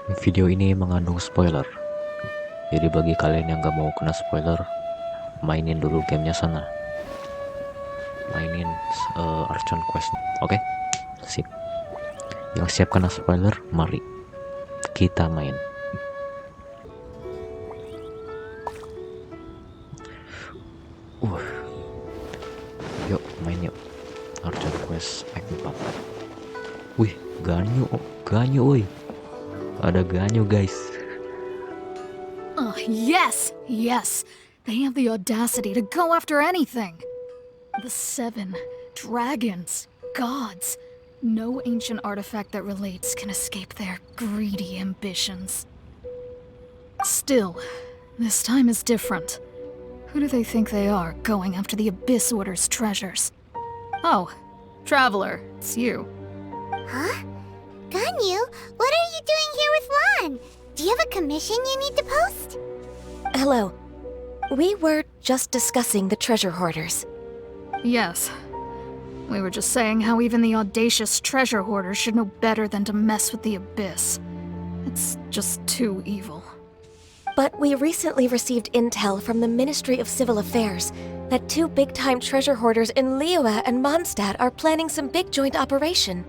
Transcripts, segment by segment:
Video ini mengandung spoiler, jadi bagi kalian yang gak mau kena spoiler, mainin dulu gamenya sana. Mainin Archon Quest. Oke? Sip. Yang siap kena spoiler, mari kita main. Yuk main yuk. Archon Quest Act 4. Wih, ganyu woi. Ada ganyu guys. Oh, yes! They have the audacity to go after anything. The 7 dragons, gods. No ancient artifact that relates can escape their greedy ambitions. Still, this time is different. Who do they think they are, going after the Abyss Order's treasures? Oh, Traveler, it's you. Huh? Ganyu, what are you doing here with Lan? Do you have a commission you need to post? Hello. We were just discussing the treasure hoarders. Yes. We were just saying how even the audacious treasure hoarders should know better than to mess with the Abyss. It's just too evil. But we recently received intel from the Ministry of Civil Affairs that 2 big-time treasure hoarders in Liyue and Mondstadt are planning some big joint operation.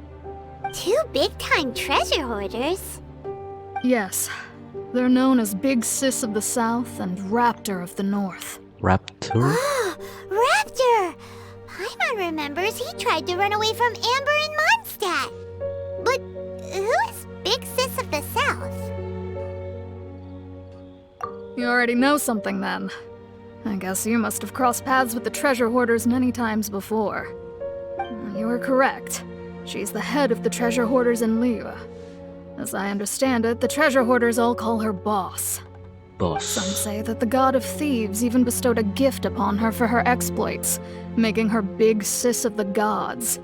2 big-time treasure hoarders? Yes. They're known as Big Sis of the South and Raptor of the North. Raptor? Oh, Raptor! Paimon remembers he tried to run away from Amber in Mondstadt. But who is Big Sis of the South? You already know something then. I guess you must have crossed paths with the treasure hoarders many times before. You are correct. She's the head of the treasure hoarders in Liyue. As I understand it, the treasure hoarders all call her boss. Boss. Some say that the god of thieves even bestowed a gift upon her for her exploits, making her Big Sis of the gods.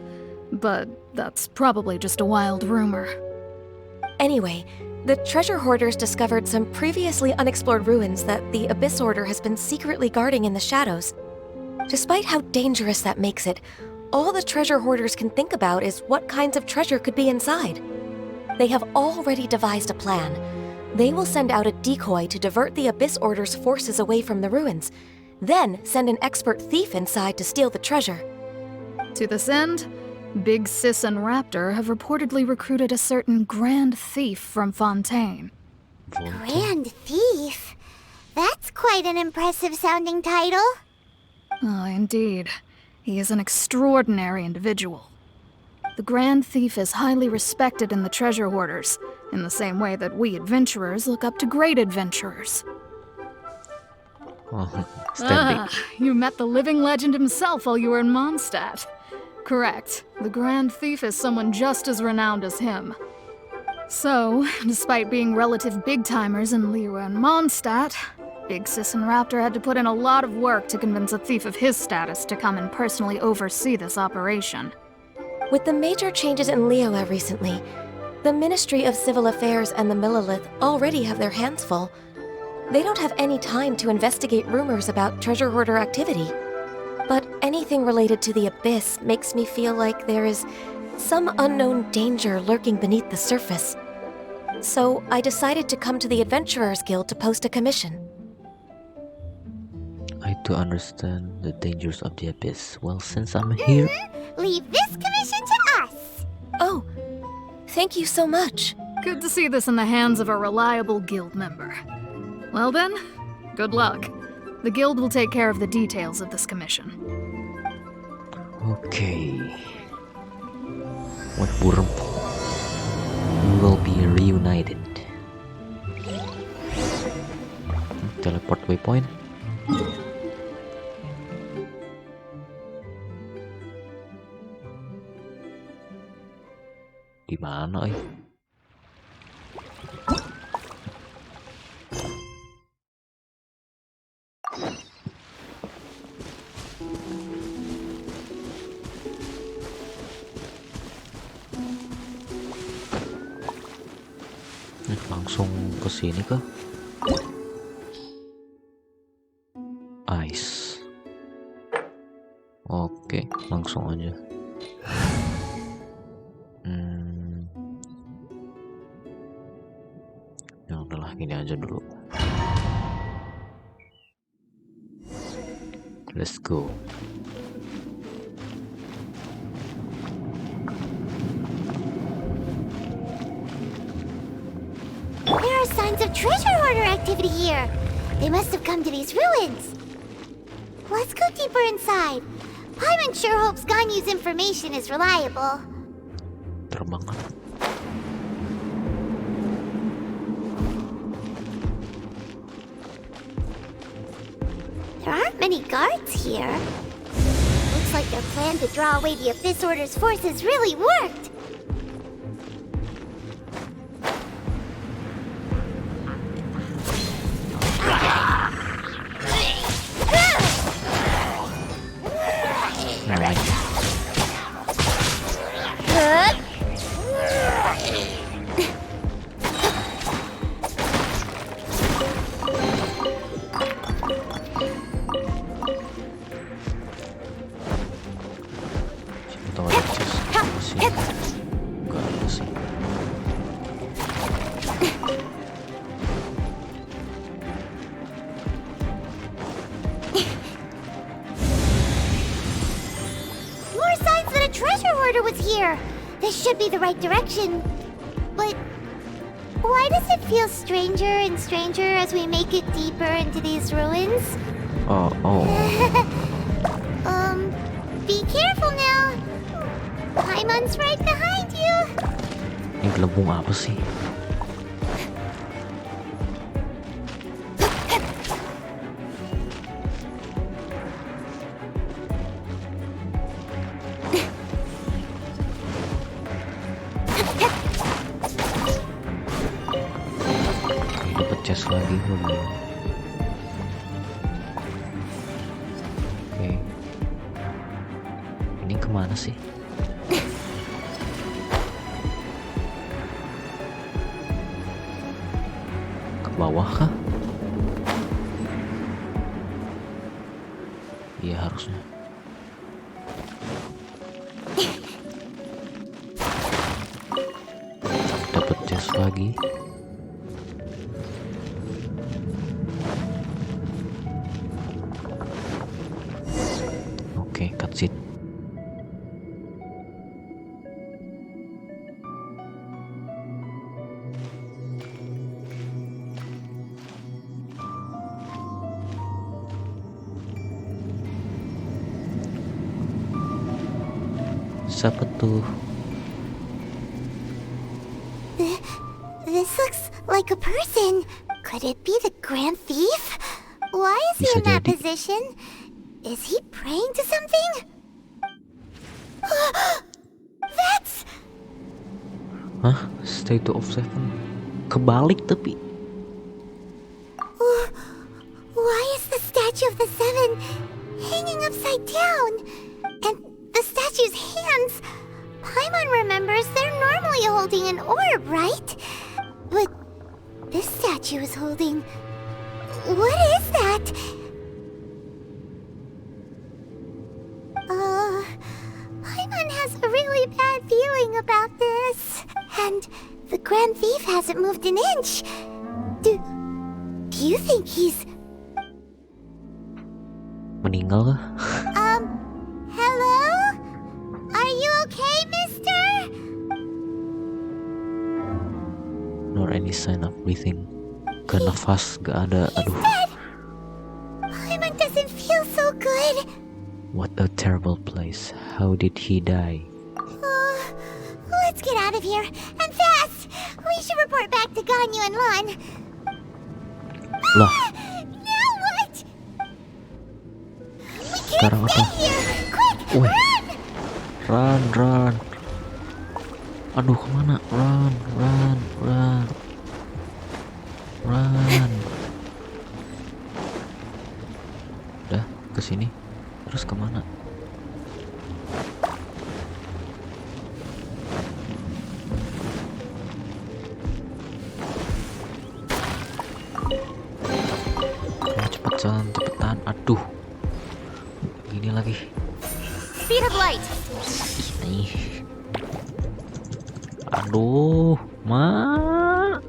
But that's probably just a wild rumor. Anyway, the treasure hoarders discovered some previously unexplored ruins that the Abyss Order has been secretly guarding in the shadows. Despite how dangerous that makes it, all the treasure hoarders can think about is what kinds of treasure could be inside. They have already devised a plan. They will send out a decoy to divert the Abyss Order's forces away from the ruins, then send an expert thief inside to steal the treasure. To this end, Big Sis and Raptor have reportedly recruited a certain Grand Thief from Fontaine. Grand Thief? That's quite an impressive sounding title. Oh, indeed. He is an extraordinary individual. The Grand Thief is highly respected in the treasure hoarders, in the same way that we adventurers look up to great adventurers. You met the living legend himself while you were in Mondstadt. Correct. The Grand Thief is someone just as renowned as him. So, despite being relative big-timers in Liyue and Mondstadt, Big Sis and Raptor had to put in a lot of work to convince a thief of his status to come and personally oversee this operation. With the major changes in Liyue recently, the Ministry of Civil Affairs and the Millelith already have their hands full. They don't have any time to investigate rumors about treasure hoarder activity. But anything related to the Abyss makes me feel like there is some unknown danger lurking beneath the surface. So I decided to come to the Adventurers Guild to post a commission. I do understand the dangers of the Abyss. Well, since I'm here... Leave this commission to us! Oh, thank you so much. Good to see this in the hands of a reliable guild member. Well then, good luck. The guild will take care of the details of this commission. Okay. What burung? We will be reunited. Teleport waypoint. Di mana, langsung ke sini kah? Ice. Oke, langsung aja. Ya udahlah, gini aja dulu. Let's go. There are signs of treasure hoarder activity here. They must have come to these ruins. Let's go deeper inside. Paimon sure hopes Ganyu's information is reliable. Terbangan. There aren't many guards here. Looks like their plan to draw away the Abyss Order's forces really worked. Alright. Siapa tahu ada chest sih. Enggak ada sih. More signs that a treasure hoarder was here. This should be the right direction. But why does it feel stranger and stranger as we make it deeper into these ruins? Oh. Be careful now. Paimon's right behind you. Ini gelembung apa sih? Dapat chest lagi belum? Oke. Ini kemana sih? Ke bawah kah? Iya harusnya. Dapat chest lagi. Oke, cutscene. Siapa tuh? This looks like a person. Could it be the Grand Thief? Why is he Bisa in that jadi. position? Is he praying to something? That's... Hah? Statue of Seven? Kebalik tapi. Why is the statue of the Seven hanging upside down? And the statue's hands... Paimon remembers they're normally holding an orb, right? But this statue is holding... What is that? Paimon has a really bad feeling about this. And the Grand Thief hasn't moved an inch. Do you think he's... Meninggal kah? Hello? Are you okay, mister? Nor any sign of breathing. Gak nafas, gak ada. Aduh. Paimon doesn't feel so good. What a terrible place. How did he die? Let's get out of here, and fast! We should report back to Ganyu and Lon. Lah, Now what? We can't sekarang stay apa? here! Quick, Wih. run! Run. Aduh, kemana? Run. Udah, kesini. Terus kemana? Cepetan. Aduh. Gini lagi. Speed of light. Ih. Aduh, Ma.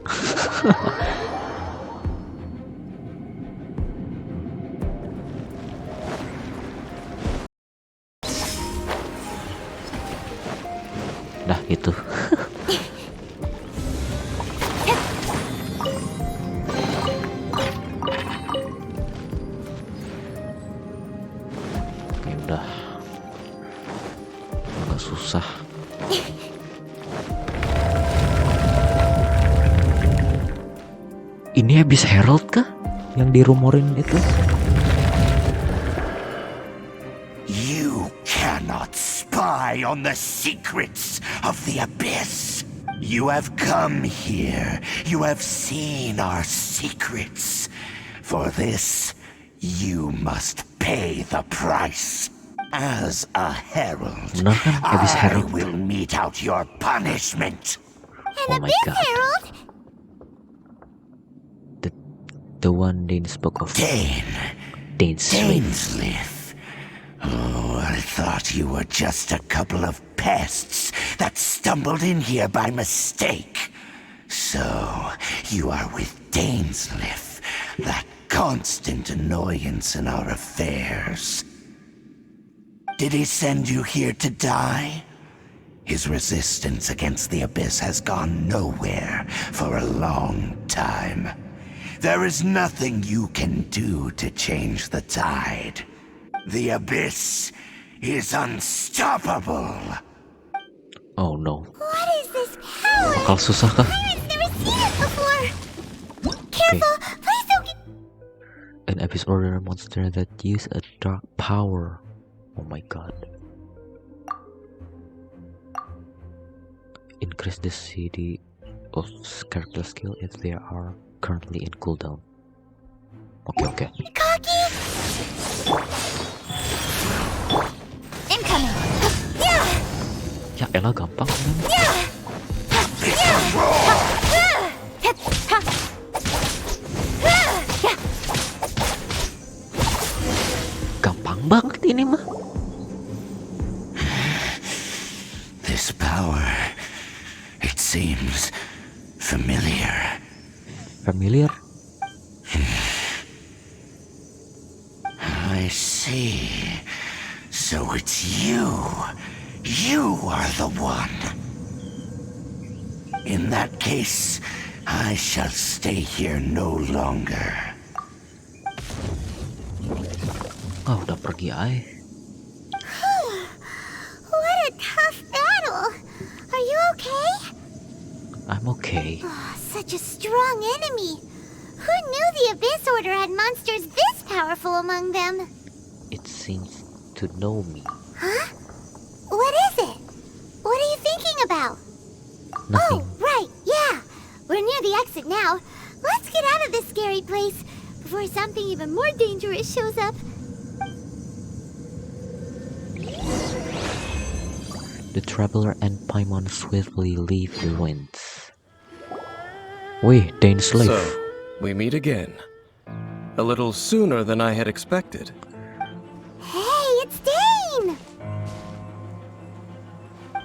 Ini habis Herald kah? Yang dirumorin itu? You cannot spy on the secrets of the Abyss. You have come here. You have seen our secrets. For this, you must pay the price. As a herald, Benar kan? Habis I Herald. will mete out your punishment. Oh my god. Herald? The one Dane spoke of. Dainsleif. Dainsleif. Oh, I thought you were just a couple of pests that stumbled in here by mistake. So, you are with Dainsleif, that constant annoyance in our affairs. Did he send you here to die? His resistance against the Abyss has gone nowhere for a long time. There is nothing you can do to change the tide. The Abyss is unstoppable. Oh no. What is this power? Bakal susah kah? I've never seen it before. Careful, please don't get... An Abyss Order monster that use a dark power. Oh my god. Increase the CD of character skill if they are currently in cooldown. Okay. Cocky! Incoming! Yeah! Ya elah gampang kan? Gampang banget ini mah. This power, it seems familiar. Familiar? I see. So it's you. You are the one. In that case, I shall stay here no longer. Ah, udah pergi ay. What a tough battle! Are you okay? I'm okay. Oh, such a strong enemy! Who knew the Abyss Order had monsters this powerful among them? It seems to know me. Huh? What is it? What are you thinking about? Nothing. Oh, right, yeah! We're near the exit now. Let's get out of this scary place before something even more dangerous shows up. The traveler and Paimon swiftly leave the ruins. Wait, Dainsleif. So, we meet again. A little sooner than I had expected. Hey, it's Dane!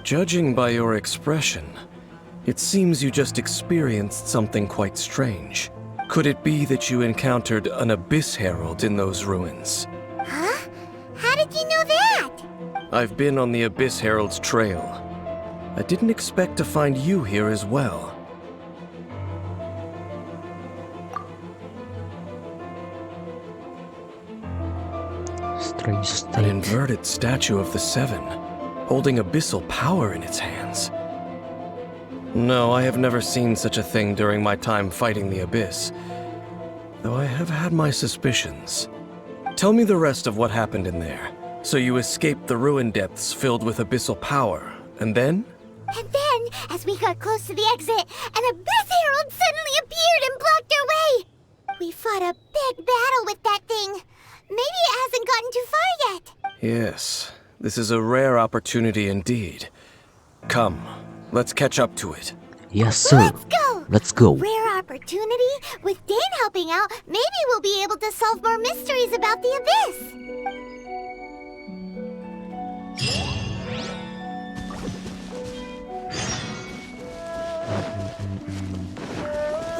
Judging by your expression, it seems you just experienced something quite strange. Could it be that you encountered an Abyss Herald in those ruins? Huh? How did you know that? I've been on the Abyss Herald's trail. I didn't expect to find you here as well. Strange An state. inverted statue of the Seven, holding abyssal power in its hands. No, I have never seen such a thing during my time fighting the Abyss, though I have had my suspicions. Tell me the rest of what happened in there. So you escaped the ruin depths filled with abyssal power, and then? And then, as we got close to the exit, an Abyss Herald suddenly appeared and blocked our way! We fought a big battle with that thing. Maybe it hasn't gotten too far yet. Yes, this is a rare opportunity indeed. Come, let's catch up to it. Yes, sir. Let's go! Let's go. Rare opportunity? With Dane helping out, maybe we'll be able to solve more mysteries about the Abyss.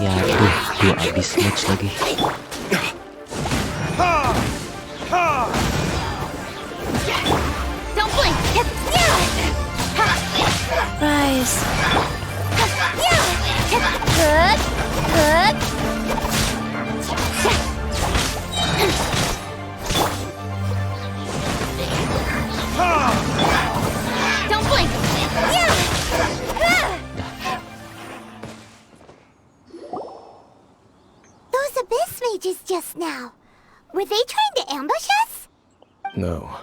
Ya, dua abis match lagi. Don't blink! Rise. Good, good. Don't blink! mages just now? Were they trying to ambush us? No.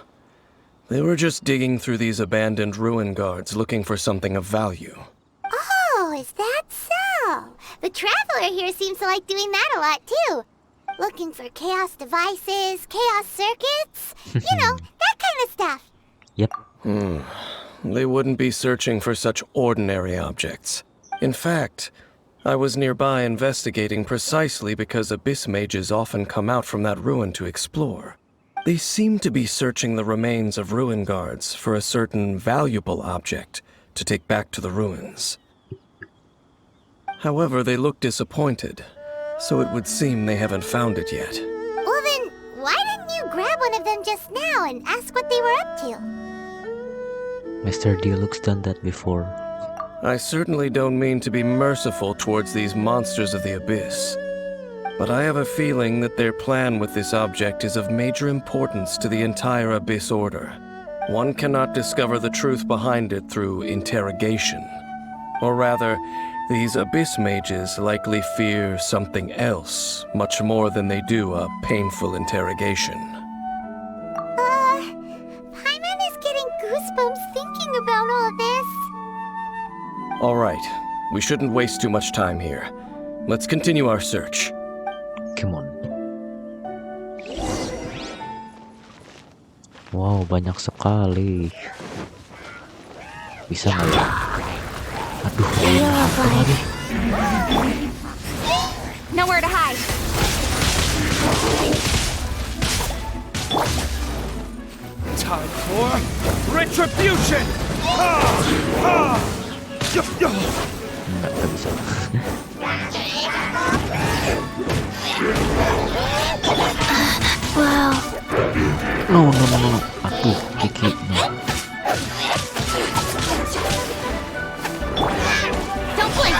They were just digging through these abandoned ruin guards looking for something of value. Oh, is that so? The Traveler here seems to like doing that a lot too. Looking for chaos devices, chaos circuits, you know, that kind of stuff. Yep. They wouldn't be searching for such ordinary objects. In fact, I was nearby investigating precisely because abyss mages often come out from that ruin to explore. They seem to be searching the remains of ruin guards for a certain valuable object to take back to the ruins. However, they look disappointed, so it would seem they haven't found it yet. Well then, why didn't you grab one of them just now and ask what they were up to? Mr. Dialog's done that before. I certainly don't mean to be merciful towards these monsters of the abyss, but I have a feeling that their plan with this object is of major importance to the entire Abyss Order. One cannot discover the truth behind it through interrogation. Or rather, these Abyss mages likely fear something else, much more than they do a painful interrogation. Paimon is getting goosebumps thinking about all this. All right, we shouldn't waste too much time here. Let's continue our search. Come on. Wow, banyak sekali. Bisa nggak ya? Aduh, Nowhere to hide. Time for retribution! nggak bisa. Wow. No. Aduh, Kiki. No. Don't blink.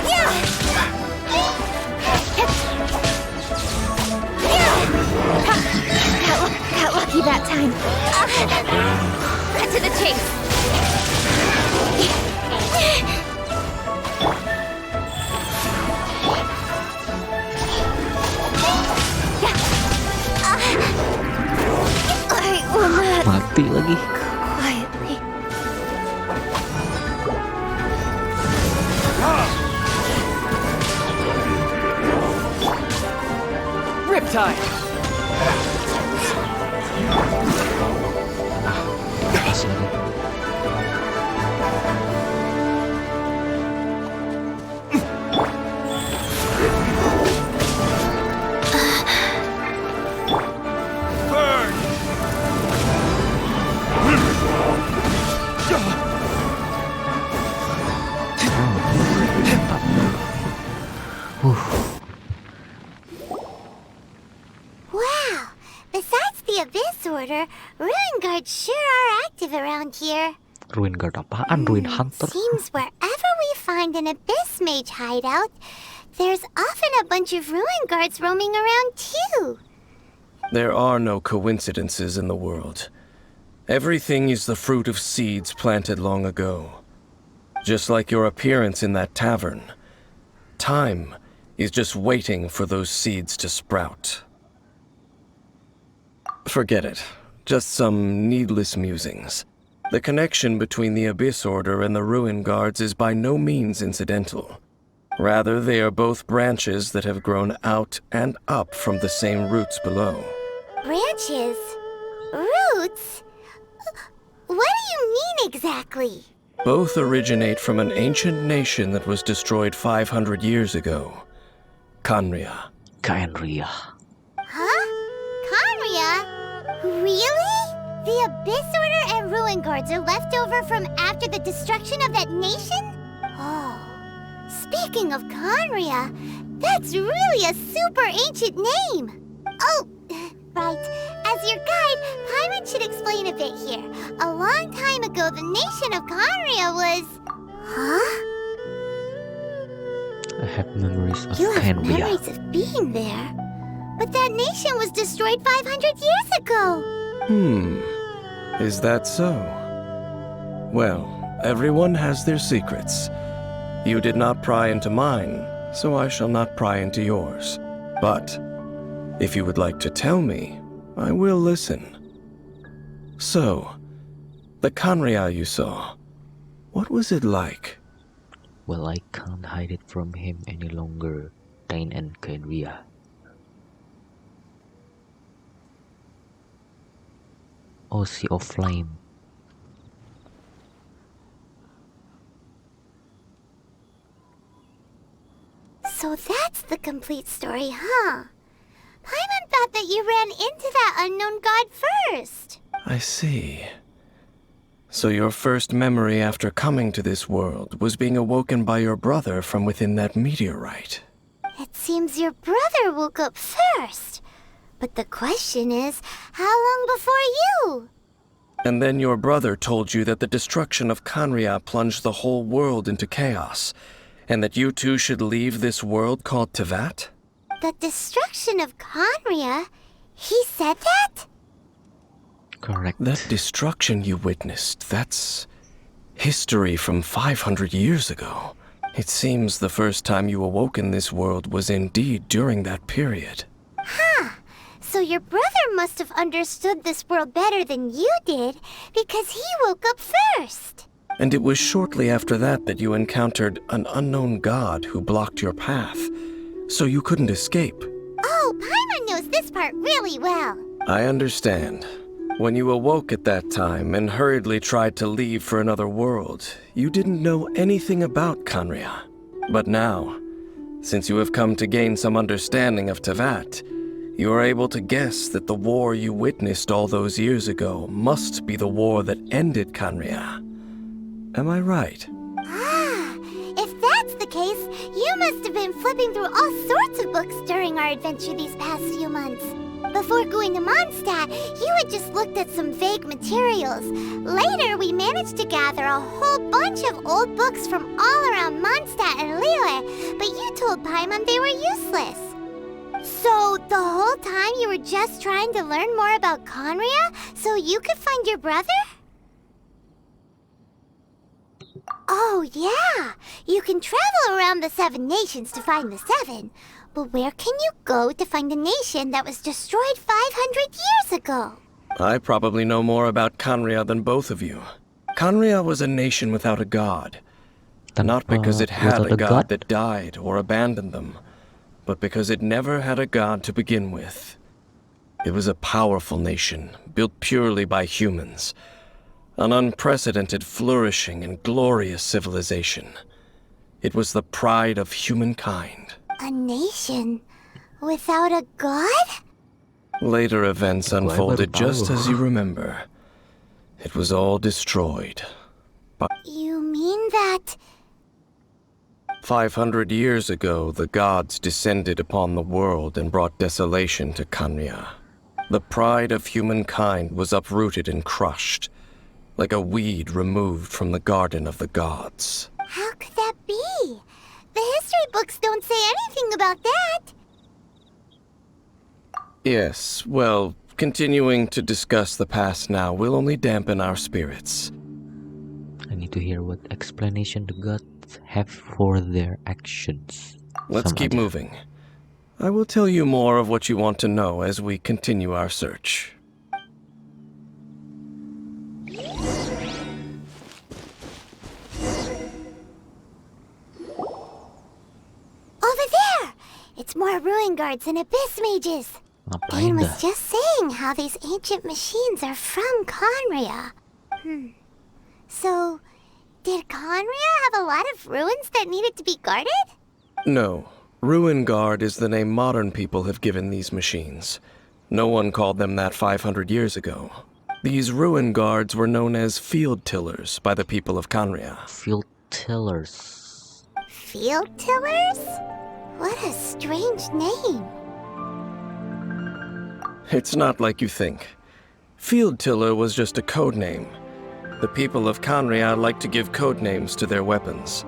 Yeah. Got lucky that time. Cut to the chase. Mati lagi. Quietly. Riptide! Pas lagi. Burn! Wow. Besides the Abyss Order, Ruin Guards sure are active around here. Ruin guard apaan? Ruin hunter? Seems wherever we find an Abyss Mage hideout, there's often a bunch of Ruin Guards roaming around too. There are no coincidences in the world. Everything is the fruit of seeds planted long ago. Just like your appearance in that tavern. Time is just waiting for those seeds to sprout. Forget it. Just some needless musings. The connection between the Abyss Order and the Ruin Guards is by no means incidental. Rather, they are both branches that have grown out and up from the same roots below. Branches? Roots? What do you mean exactly? Both originate from an ancient nation that was destroyed 500 years ago. Khaenri'ah. Khaenri'ah. Huh? Khaenri'ah? Really? The Abyss Order and Ruin Guards are left over from after the destruction of that nation? Oh. Speaking of Khaenri'ah, that's really a super ancient name. Oh, right. As your guide, Paimon should explain a bit here. A long time ago, the nation of Khaenri'ah was... Huh? I have memories of You have Khaenri'ah. memories of being there. But that nation was destroyed 500 years ago. Is that so? Well, everyone has their secrets. You did not pry into mine, so I shall not pry into yours. But If you would like to tell me, I will listen. So, the Khaenri'ah you saw, what was it like? Well, I can't hide it from him any longer, Dain and Khaenri'ah. Oh, Sea of Flame. So that's the complete story, huh? Paimon thought that you ran into that unknown god first. I see. So your first memory after coming to this world was being awoken by your brother from within that meteorite. It seems your brother woke up first. But the question is, how long before you? And then your brother told you that the destruction of Khaenri'ah plunged the whole world into chaos, and that you two should leave this world called Teyvat? The destruction of Khaenri'ah? He said that? Correct. That destruction you witnessed, that's history from 500 years ago. It seems the first time you awoke in this world was indeed during that period. Huh. So your brother must have understood this world better than you did, because he woke up first. And it was shortly after that that you encountered an unknown god who blocked your path, so you couldn't escape. Oh, Paimon knows this part really well. I understand. When you awoke at that time and hurriedly tried to leave for another world, you didn't know anything about Khaenri'ah. But now, since you have come to gain some understanding of Teyvat, you are able to guess that the war you witnessed all those years ago must be the war that ended Khaenri'ah. Am I right? Ah, if that's the case, you must have been flipping through all sorts of books during our adventure these past few months. Before going to Mondstadt, you had just looked at some vague materials. Later, we managed to gather a whole bunch of old books from all around Mondstadt and Liyue, but you told Paimon they were useless. So, the whole time you were just trying to learn more about Khaenri'ah so you could find your brother? Oh, yeah! You can travel around the 7 nations to find the 7. But where can you go to find a nation that was destroyed 500 years ago? I probably know more about Khaenri'ah than both of you. Khaenri'ah was a nation without a god. Not because it had without a a god god? that died or abandoned them, but because it never had a god to begin with. It was a powerful nation, built purely by humans. An unprecedented, flourishing, and glorious civilization. It was the pride of humankind. A nation without a god? Later events Quite a unfolded power. just as you remember. It was all destroyed. You mean that... 500 years ago, the gods descended upon the world and brought desolation to Khaenri'ah. The pride of humankind was uprooted and crushed, like a weed removed from the garden of the gods. How could that be? The history books don't say anything about that. Yes, well, continuing to discuss the past now will only dampen our spirits. I need to hear what explanation the gods have for their actions. Let's Some keep idea. moving. I will tell you more of what you want to know as we continue our search. Over there! It's more ruin guards and abyss mages. Ngapain Dain was dah? just saying how these ancient machines are from Khaenri'ah. So, did Khaenri'ah have a lot of ruins that needed to be guarded? No. Ruin Guard is the name modern people have given these machines. No one called them that 500 years ago. These Ruin Guards were known as Field Tillers by the people of Khaenri'ah. Field tillers. Field tillers? What a strange name. It's not like you think. Field Tiller was just a code name. The people of Khaenri'ah like to give code names to their weapons.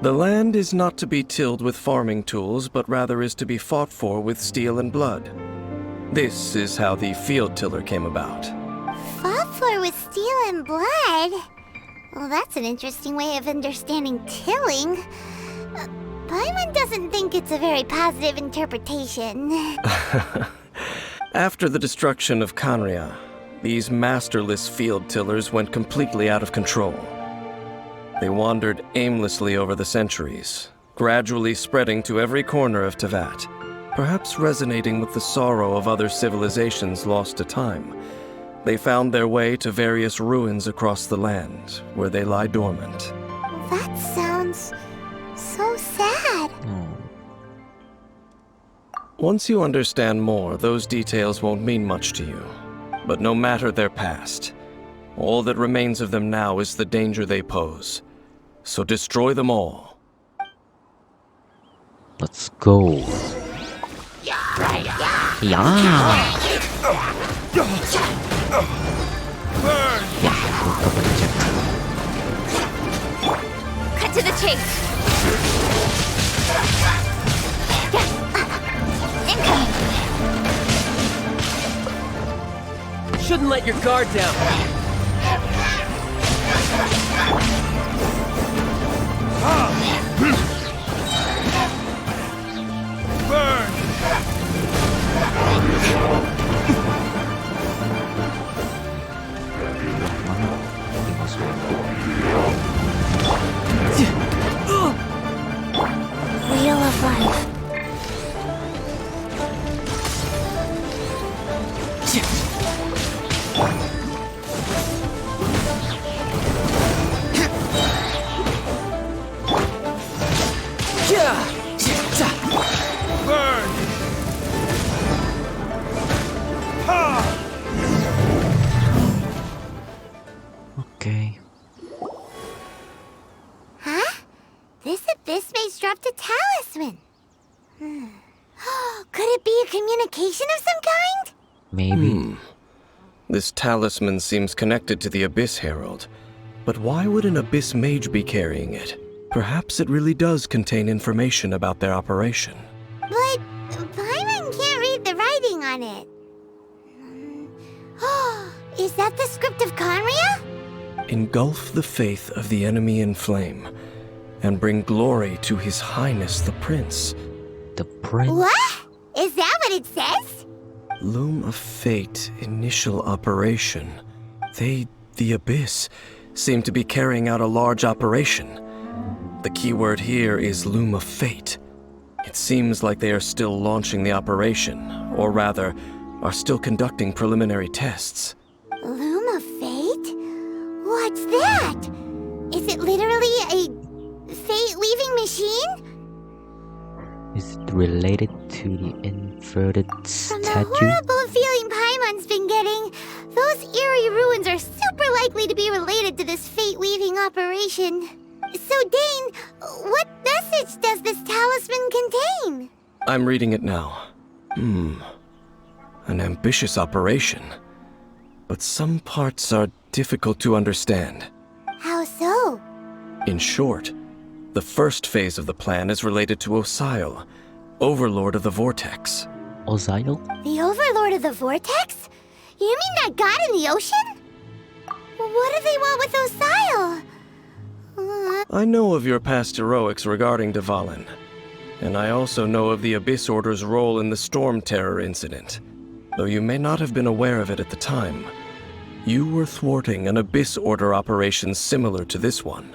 The land is not to be tilled with farming tools, but rather is to be fought for with steel and blood. This is how the Field Tiller came about. Fought for with steel and blood? Well, that's an interesting way of understanding tilling. Paimon doesn't think it's a very positive interpretation. After the destruction of Canria, these masterless field tillers went completely out of control. They wandered aimlessly over the centuries, gradually spreading to every corner of Teyvat, perhaps resonating with the sorrow of other civilizations lost to time. They found their way to various ruins across the land, where they lie dormant. That sounds so sad. Once you understand more, those details won't mean much to you. But no matter their past, all that remains of them now is the danger they pose. So destroy them all. Let's go. Yeah. Cut to the chase. Incoming. Shouldn't let your guard down. Burn! Wheel of Life. Burn! Okay. Huh? This abyss mage dropped a talisman. Could it be a communication of some kind? Maybe. This talisman seems connected to the Abyss Herald. But why would an Abyss mage be carrying it? Perhaps it really does contain information about their operation. But Paimon can't read the writing on it. Is that the script of Canria? Engulf the faith of the enemy in flame, and bring glory to His Highness the Prince. The prince. What? Is that what it says? Loom of Fate, initial operation. They, the Abyss, seem to be carrying out a large operation. The keyword here is Loom of Fate. It seems like they are still launching the operation, or rather, are still conducting preliminary tests. Loom of Fate? What's that? Is it literally a fate-weaving machine? Is it related to the inverted From the statue? horrible feeling Paimon's been getting, those eerie ruins are super likely to be related to this fate-weaving operation. So, Dane, what message does this talisman contain? I'm reading it now. An ambitious operation. But some parts are difficult to understand. How so? In short, the first phase of the plan is related to Osile, Overlord of the Vortex. Ozile? The Overlord of the Vortex? You mean that god in the ocean? What do they want with Osile? I know of your past heroics regarding Dvalin, and I also know of the Abyss Order's role in the Storm Terror incident. Though you may not have been aware of it at the time, you were thwarting an Abyss Order operation similar to this one.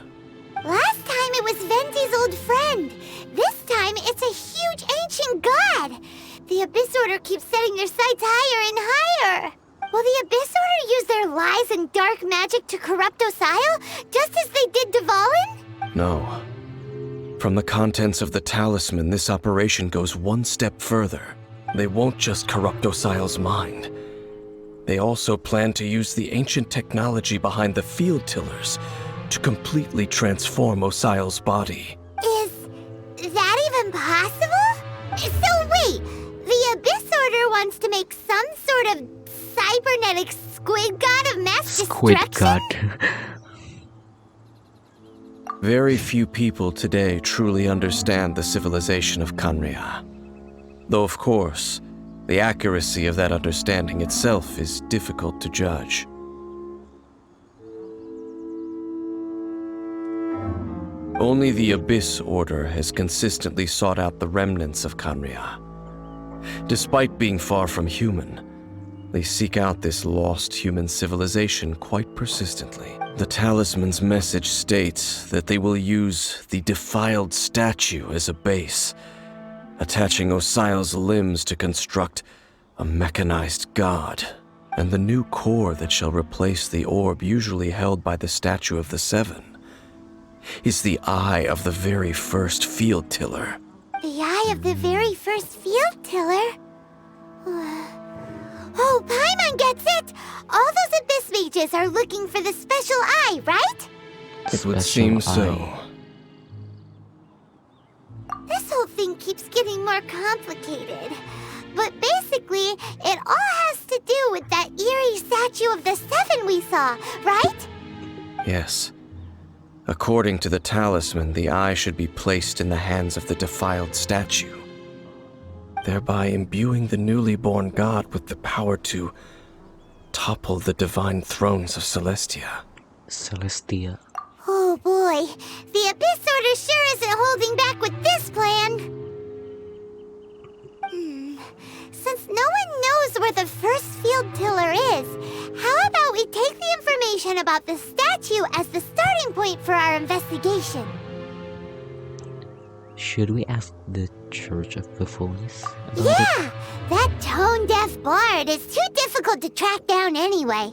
Last time it was Venti's old friend. This time it's a huge ancient god. The Abyss Order keeps setting their sights higher and higher. Will the Abyss Order use their lies and dark magic to corrupt Osile, just as they did Dvalin? No. From the contents of the talisman, this operation goes one step further. They won't just corrupt Osile's mind. They also plan to use the ancient technology behind the field tillers to completely transform Osile's body. Is that even possible? So wait, the Abyss Order wants to make some sort of cybernetic squid god of mass Squid destruction? God. Very few people today truly understand the civilization of Canria. Though of course, the accuracy of that understanding itself is difficult to judge. Only the Abyss Order has consistently sought out the remnants of Canria. Despite being far from human, They seek out this lost human civilization quite persistently. The talisman's message states that they will use the defiled statue as a base, attaching Osial's limbs to construct a mechanized god. And the new core that shall replace the orb usually held by the statue of the Seven is the eye of the very first field tiller. The eye of the very first field tiller? Oh, Paimon gets it! All those abyss mages are looking for the special eye, right? It would Special seem so. eye. This whole thing keeps getting more complicated. But basically, it all has to do with that eerie statue of the Seven we saw, right? Yes. According to the talisman, the eye should be placed in the hands of the defiled statue, thereby imbuing the newly born god with the power to topple the divine thrones of Celestia. Celestia. Oh boy, the Abyss Order sure isn't holding back with this plan. Since no one knows where the first field tiller is, how about we take the information about the statue as the starting point for our investigation? Should we ask the Church of Euphonius about it? Yeah! That tone-deaf bard is too difficult to track down anyway.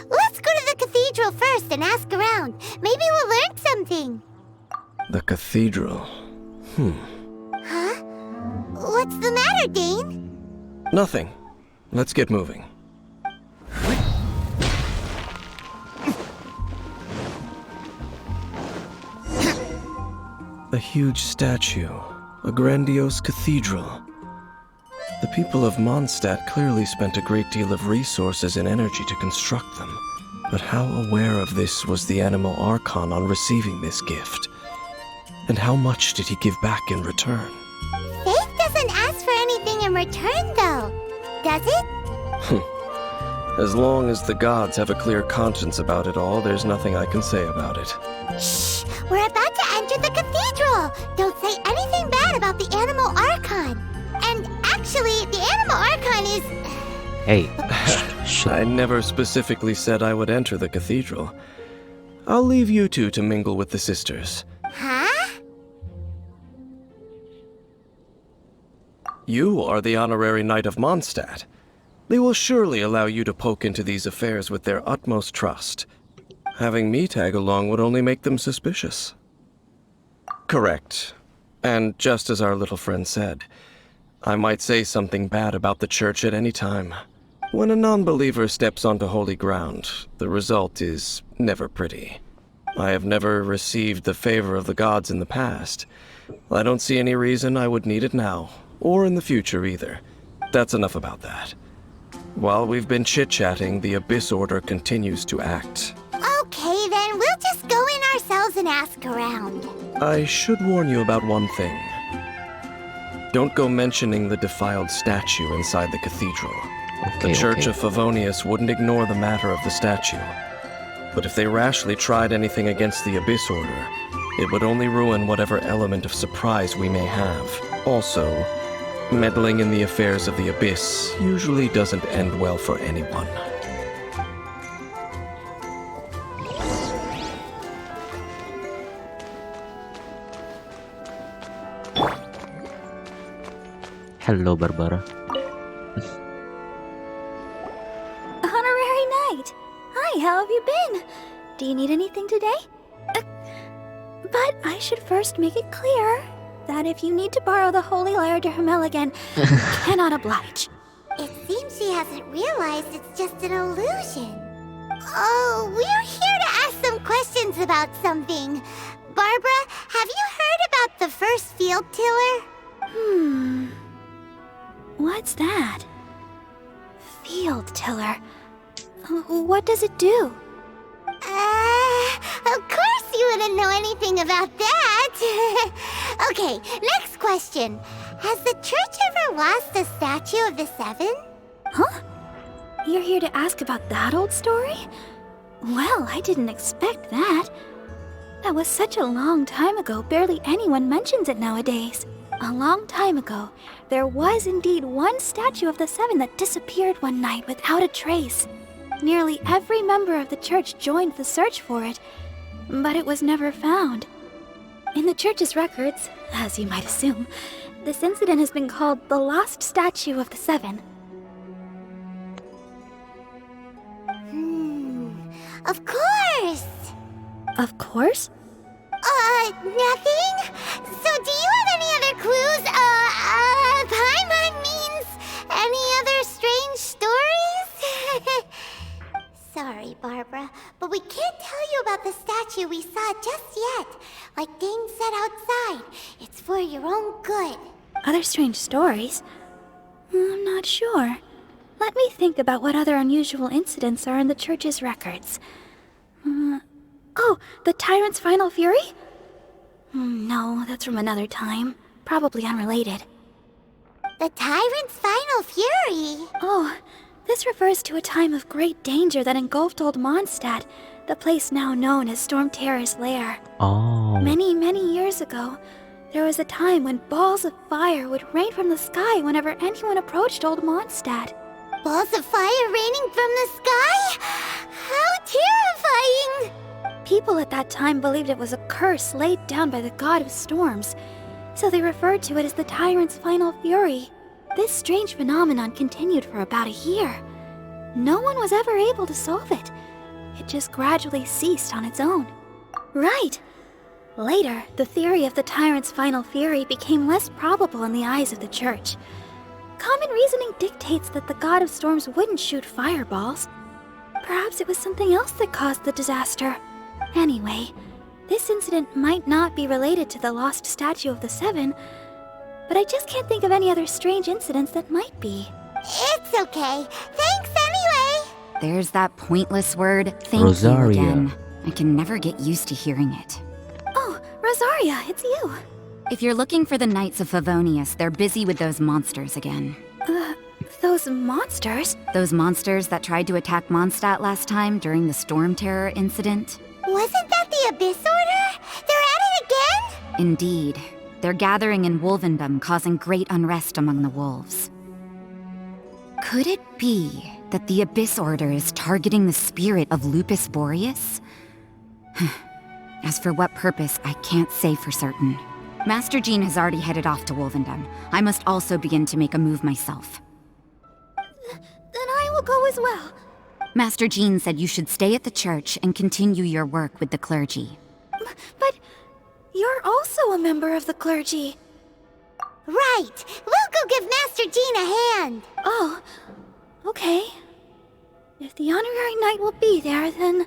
Let's go to the cathedral first and ask around. Maybe we'll learn something. The cathedral. Huh? What's the matter, Dane? Nothing. Let's get moving. A huge statue, a grandiose cathedral. The people of Mondstadt clearly spent a great deal of resources and energy to construct them. But how aware of this was the animal Archon on receiving this gift? And how much did he give back in return? Faith doesn't ask for anything in return, though. Does it? As long as the gods have a clear conscience about it all, there's nothing I can say about it. Shh! We're about to enter the cathedral! Don't say anything bad about the animal Archon. And actually, the animal Archon is... Hey, shh. I never specifically said I would enter the cathedral. I'll leave you two to mingle with the sisters. Huh? You are the honorary knight of Mondstadt. They will surely allow you to poke into these affairs with their utmost trust. Having me tag along would only make them suspicious. Correct. And just as our little friend said, I might say something bad about the church at any time. When a non-believer steps onto holy ground, the result is never pretty. I have never received the favor of the gods in the past. I don't see any reason I would need it now, or in the future either. That's enough about that. While we've been chit-chatting, the Abyss Order continues to act. Okay, then we'll just go in ourselves and ask around. I should warn you about one thing. Don't go mentioning the defiled statue inside the cathedral. The Church of Favonius wouldn't ignore the matter of the statue. But if they rashly tried anything against the Abyss Order, it would only ruin whatever element of surprise we may have. Also, meddling in the affairs of the Abyss usually doesn't end well for anyone. Hello, Barbara. Honorary Knight! Hi, how have you been? Do you need anything today? But I should first make it clear that if you need to borrow the Holy Lyre to Hermel again, you cannot oblige. It seems she hasn't realized it's just an illusion. Oh, we're here to ask some questions about something. Barbara, have you heard about the first field tiller? What's that? Field tiller. What does it do? Of course you wouldn't know anything about that. Okay, next question. Has the church ever lost a statue of the Seven? Huh? You're here to ask about that old story? Well, I didn't expect that. That was such a long time ago, barely anyone mentions it nowadays. A long time ago, there was indeed one statue of the Seven that disappeared one night without a trace. Nearly every member of the church joined the search for it, but it was never found. In the church's records, as you might assume, this incident has been called the Lost Statue of the Seven. Of course! Of course? Nothing? So do you have any other clues? Paimon means any other strange stories? Sorry, Barbara, but we can't tell you about the statue we saw just yet. Like Dane said outside, it's for your own good. Other strange stories? I'm not sure. Let me think about what other unusual incidents are in the church's records. Oh, the Tyrant's Final Fury? No, that's from another time. Probably unrelated. The Tyrant's Final Fury? Oh, this refers to a time of great danger that engulfed Old Mondstadt, the place now known as Storm Terror's lair. Oh. Many, many years ago, there was a time when balls of fire would rain from the sky whenever anyone approached Old Mondstadt. Balls of fire raining from the sky? How terrifying! People at that time believed it was a curse laid down by the god of storms, so they referred to it as the Tyrant's Final Fury. This strange phenomenon continued for about a year. No one was ever able to solve it. It just gradually ceased on its own. Right! Later, the theory of the Tyrant's Final Fury became less probable in the eyes of the church. Common reasoning dictates that the god of storms wouldn't shoot fireballs. Perhaps it was something else that caused the disaster. Anyway, this incident might not be related to the lost statue of the Seven, but I just can't think of any other strange incidents that might be. It's okay. Thanks anyway. There's that pointless word, thank Rosaria. you again. I can never get used to hearing it. Oh, Rosaria, it's you. If you're looking for the Knights of Favonius, they're busy with those monsters again. Those monsters? Those monsters that tried to attack Mondstadt last time during the Storm Terror incident? Wasn't that the Abyss Order? They're at it again? Indeed. They're gathering in Wolvendom, causing great unrest among the wolves. Could it be that the Abyss Order is targeting the spirit of Lupus Boreas? As for what purpose, I can't say for certain. Master Jean has already headed off to Wolvendom. I must also begin to make a move myself. Then I will go as well. Master Jean said you should stay at the church and continue your work with the clergy. But you're also a member of the clergy. Right. We'll go give Master Jean a hand. Oh, okay. If the honorary knight will be there, then...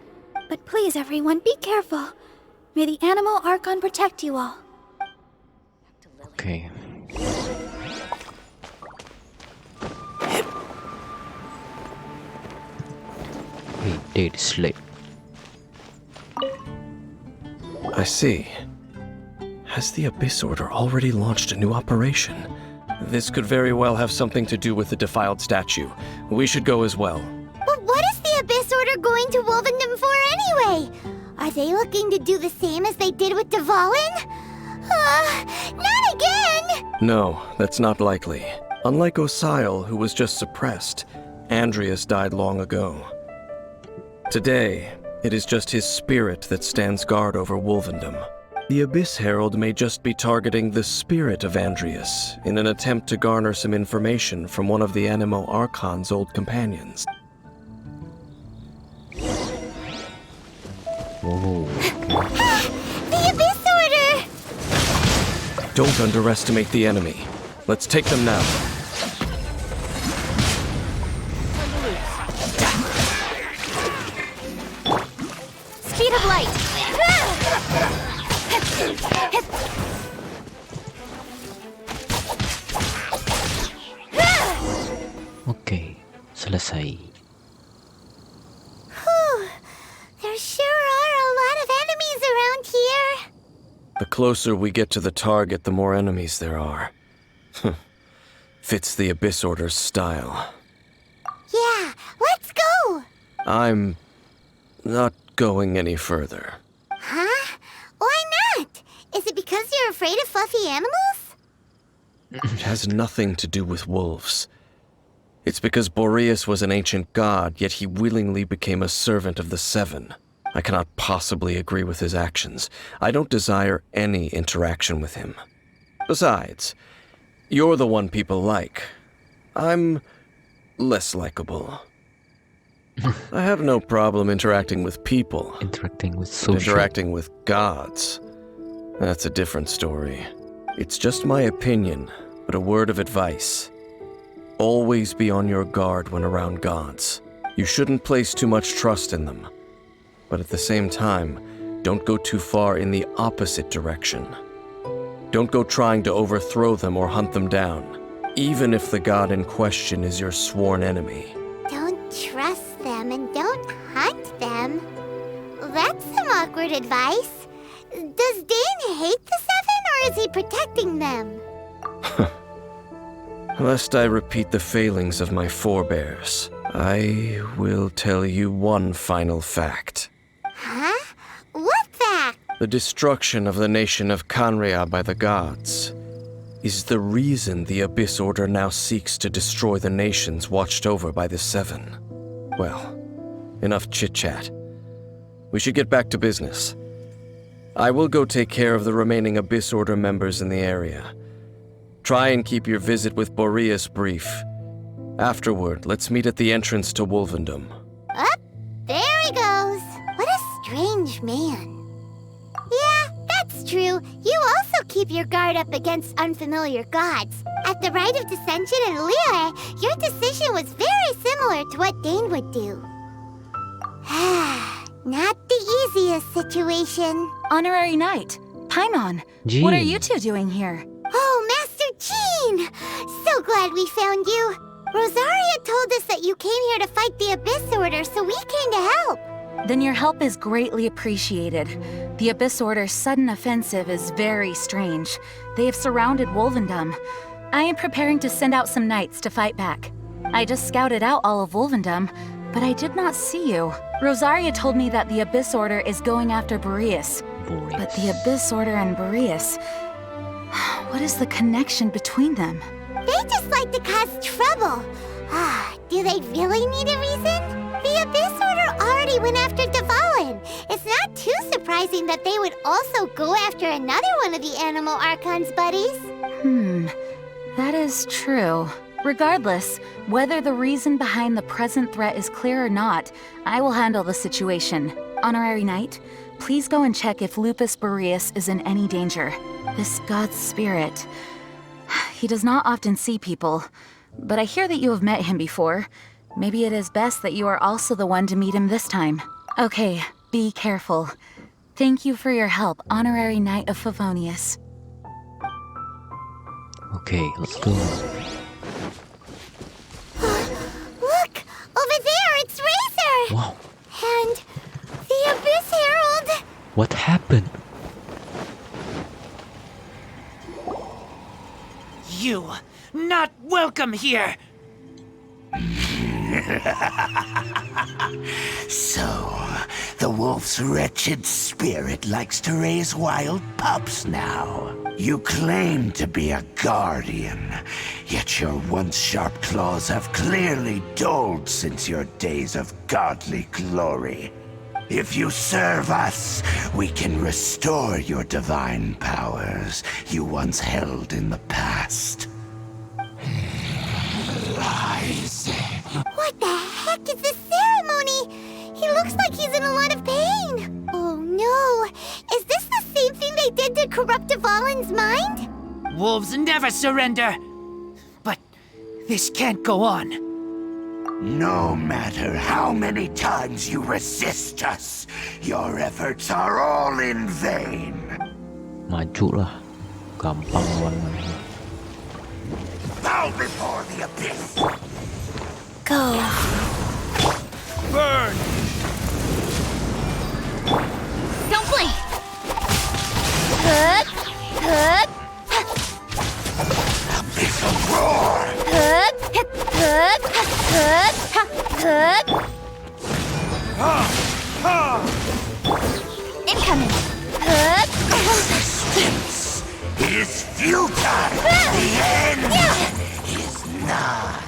But please, everyone, be careful. May the animal Archon protect you all. Okay. Hey, Dainsleif. I see. Has the Abyss Order already launched a new operation? This could very well have something to do with the defiled statue. We should go as well. But what is the Abyss Order going to Wolvendom for anyway? Are they looking to do the same as they did with Dvalin? Not again! No, that's not likely. Unlike Osile, who was just suppressed, Andreas died long ago. Today, it is just his spirit that stands guard over Wolvendom. The Abyss Herald may just be targeting the spirit of Andreas in an attempt to garner some information from one of the Animo Archon's old companions. Whoa. The Abyss Order! Don't underestimate the enemy. Let's take them now. Speed of light! Okay, selesai. Whew. There sure are a lot of enemies around here. The closer we get to the target, the more enemies there are. Fits the Abyss Order's style. Yeah, let's go! I'm not going any further. Huh? Why not? Is it because you're afraid of fluffy animals? It has nothing to do with wolves. It's because Boreas was an ancient god, yet he willingly became a servant of the Seven. I cannot possibly agree with his actions. I don't desire any interaction with him. Besides, you're the one people like. I'm less likable. I have no problem interacting with people. Interacting with But social. interacting with gods, that's a different story. It's just my opinion, but a word of advice. Always be on your guard when around gods. You shouldn't place too much trust in them. But at the same time, don't go too far in the opposite direction. Don't go trying to overthrow them or hunt them down, even if the god in question is your sworn enemy. Don't trust them and don't hunt them. That's some awkward advice. Does Dane hate the Seven, or is he protecting them? Lest I repeat the failings of my forebears, I will tell you one final fact. Huh? What fact? The destruction of the nation of Canrea by the gods is the reason the Abyss Order now seeks to destroy the nations watched over by the Seven. Well, enough chit-chat. We should get back to business. I will go take care of the remaining Abyss Order members in the area. Try and keep your visit with Boreas brief. Afterward, let's meet at the entrance to Wolvendom. Up, there he goes. What a strange man. Yeah, that's true. You also keep your guard up against unfamiliar gods. At the Rite of Dissension in Leah, your decision was very similar to what Dane would do. Not the easiest situation. Honorary Knight, Paimon, Jean. what are you two doing here? Oh, Master Jean! So glad we found you. Rosaria told us that you came here to fight the Abyss Order, so we came to help. Then your help is greatly appreciated. The Abyss Order's sudden offensive is very strange. They have surrounded Wolvendom. I am preparing to send out some knights to fight back. I just scouted out all of Wolvendom, but I did not see you. Rosaria told me that the Abyss Order is going after Boreas. But the Abyss Order and Boreas... What is the connection between them? They just like to cause trouble. Do they really need a reason? The Abyss Order already went after Dvalin. It's not too surprising that they would also go after another one of the Animal Archon's buddies. That is true. Regardless, whether the reason behind the present threat is clear or not, I will handle the situation. Honorary Knight, please go and check if Lupus Boreas is in any danger. This god's spirit... He does not often see people, but I hear that you have met him before. Maybe it is best that you are also the one to meet him this time. Okay, be careful. Thank you for your help, Honorary Knight of Favonius. Okay, let's go. Look! Over there, it's Razor! Wow, And the Abyss Herald! what happened? You, not welcome here! So, the wolf's wretched spirit likes to raise wild pups now. You claim to be a guardian, yet your once sharp claws have clearly dulled since your days of godly glory. If you serve us, we can restore your divine powers you once held in the past. Lies. What the heck is this ceremony? He looks like he's in a lot of pain. Oh no! Is this the same thing they did to corrupt Dvalin's mind? Wolves never surrender! But this can't go on. No matter how many times you resist us, your efforts are all in vain. Majulah. Gampang lawan. Bow before the abyss. Go. Burn! Don't blink! Hook! Hook! Abyssal roar. Hook! Hook! Hook! Hook! Incoming! Hook! Resistance is futile. The end is nigh.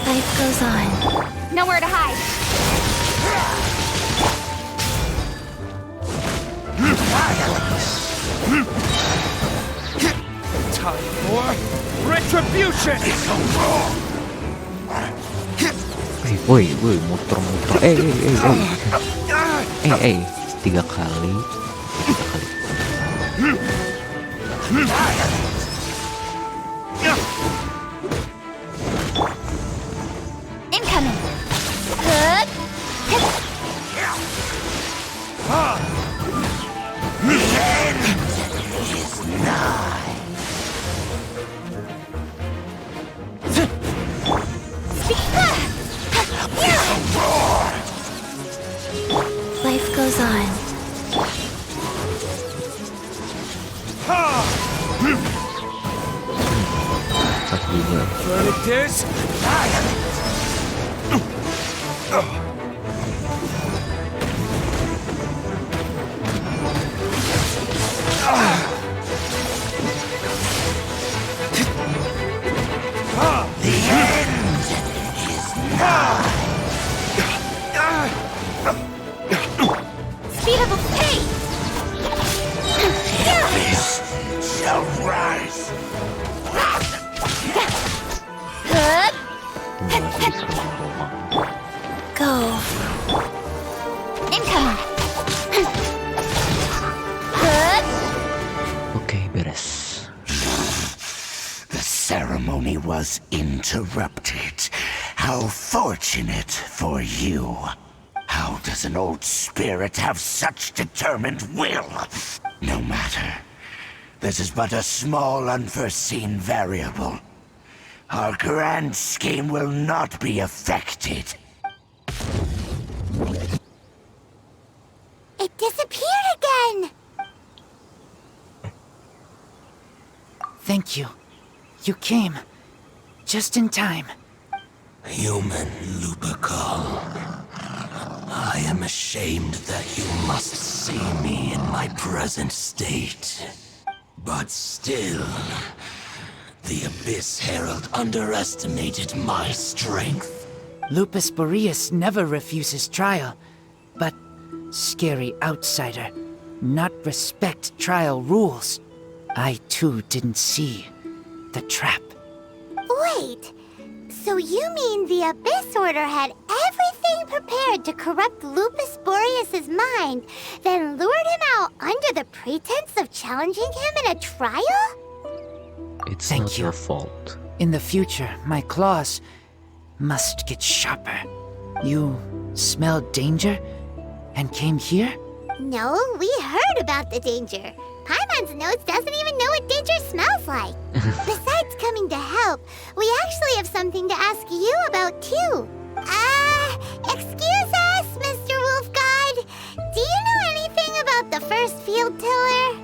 Life goes on. Nowhere to hide. Time for retribution! Woi, muter-muter. Tiga kali. Incoming. Good. The end is nigh. Life goes on. Verdict The end is nigh. Speed of a pace. This shall rise. Good. Go. Incoming. Good. Oke, beres. The ceremony was interrupted. How fortunate for you. How does an old spirit have such determined will? No matter. This is but a small unforeseen variable. Our grand scheme will not be affected. It disappeared again! Thank you. You came. Just in time. Human Lupercal. I am ashamed that you must see me in my present state. But still, the Abyss Herald underestimated my strength. Lupus Boreas never refuses trial, but scary outsider, not respect trial rules. I too didn't see the trap. Wait, so you mean the Abyss Order had everything prepared to corrupt Lupus Boreas' mind, then lured him out under the pretense of challenging him in a trial? It's Thank not you. your fault. In the future, my claws must get sharper. You smelled danger and came here? No, we heard about the danger. Paimon's nose doesn't even know what danger smells like. Besides coming to help, we actually have something to ask you about too. Excuse us, Mr. Wolf God. Do you know anything about the first field tiller?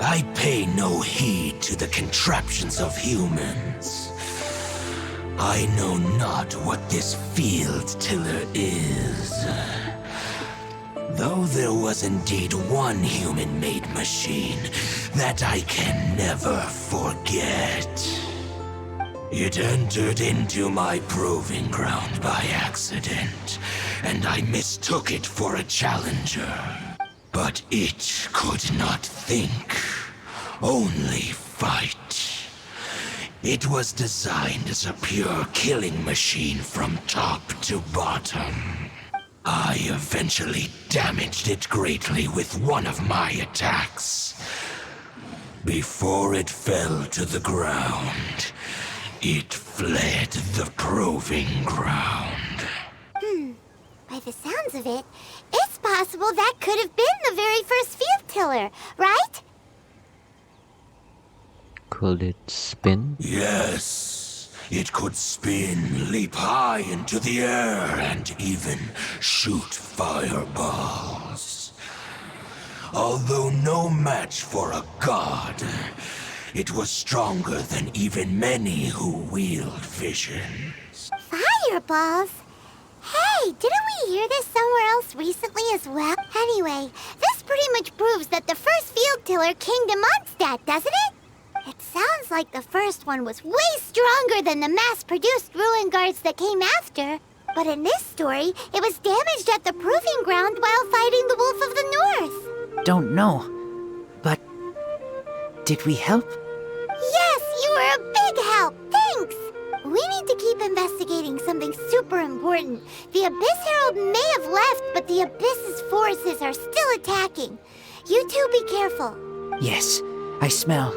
I pay no heed to the contraptions of humans. I know not what this field tiller is. Though there was indeed one human-made machine that I can never forget. It entered into my proving ground by accident, and I mistook it for a challenger. But it could not think, only fight. It was designed as a pure killing machine from top to bottom. I eventually damaged it greatly with one of my attacks. Before it fell to the ground, it fled the proving ground. By the sounds of it, it's possible that could have been the very first field tiller, right? Could it spin? Yes, it could spin, leap high into the air, and even shoot fireballs. Although no match for a god, it was stronger than even many who wield visions. Fireballs? Hey, Wait, didn't we hear this somewhere else recently as well? Anyway, this pretty much proves that the first field tiller came to Mondstadt, doesn't it? It sounds like the first one was way stronger than the mass-produced ruin guards that came after. But in this story, it was damaged at the proving ground while fighting the Wolf of the North. Don't know. But did we help? Yes, you were a big help. Thanks. We need to keep investigating something super important. The Abyss Herald may have left, but the Abyss's forces are still attacking. You two be careful. Yes, I smell